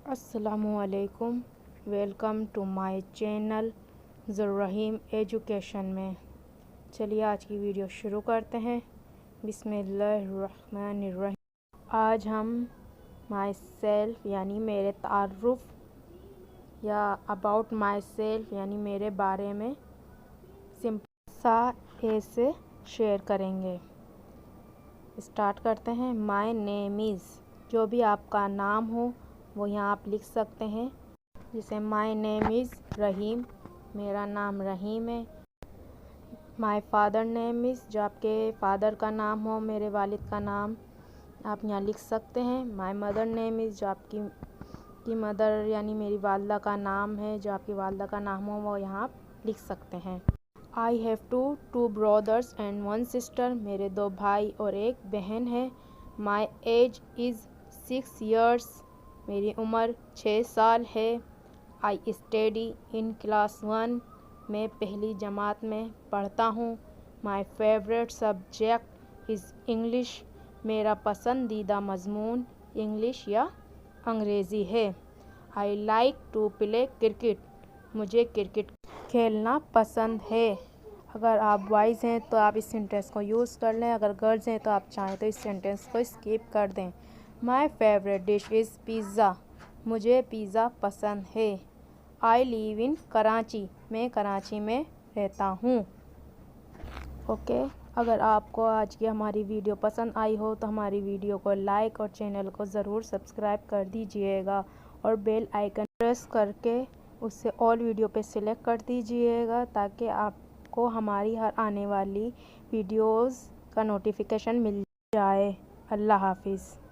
अस्सलामुअलैकुम। Welcome to my channel Zurrahim education में। चलिए आज की वीडियो शुरू करते हैं। बिस्मिल्लाहिर्रहमानिर्रहीम। आज हम माई सेल्फ यानी मेरे तारुफ़ या अबाउट माई सेल्फ यानी मेरे बारे में सिंपल सा ऐसे शेयर करेंगे। स्टार्ट करते हैं। माई नेम इज़, जो भी आपका नाम हो वो यहाँ आप लिख सकते हैं। जैसे माई नेम इज़ रहीम, मेरा नाम रहीम है। माई फादर नेम इज़, जो आपके फादर का नाम हो, मेरे वालिद का नाम आप यहाँ लिख सकते हैं। माई मदर नेम इज़, जो आपकी मदर यानी मेरी वालदा का नाम है, जो आपकी वालदा का नाम हो वो यहाँ आप लिख सकते हैं। I have two brothers and one sister, मेरे 2 भाई और 1 बहन है। माई एज इज़ 6 years, मेरी उम्र 6 साल है। आई स्टडी इन क्लास 1, मैं पहली जमात में पढ़ता हूँ। My favourite subject is English, मेरा पसंदीदा मज़मून इंग्लिश या अंग्रेज़ी है। I like to play cricket, मुझे क्रिकेट खेलना पसंद है। अगर आप बॉयज़ हैं तो आप इस सेंटेंस को यूज़ कर लें, अगर गर्ल्स हैं तो आप चाहें तो इस सेंटेंस को स्किप कर दें। My favourite dish is pizza, मुझे पिज़्ज़ा पसंद है। आई लिव इन कराची, मैं कराची में रहता हूँ। ओके, अगर आपको आज की हमारी वीडियो पसंद आई हो तो हमारी वीडियो को लाइक और चैनल को ज़रूर सब्सक्राइब कर दीजिएगा और बेल आइकन प्रेस करके उससे ऑल वीडियो पे सिलेक्ट कर दीजिएगा ताकि आपको हमारी हर आने वाली वीडियोस का नोटिफिकेशन मिल जाए। अल्लाह हाफिज़।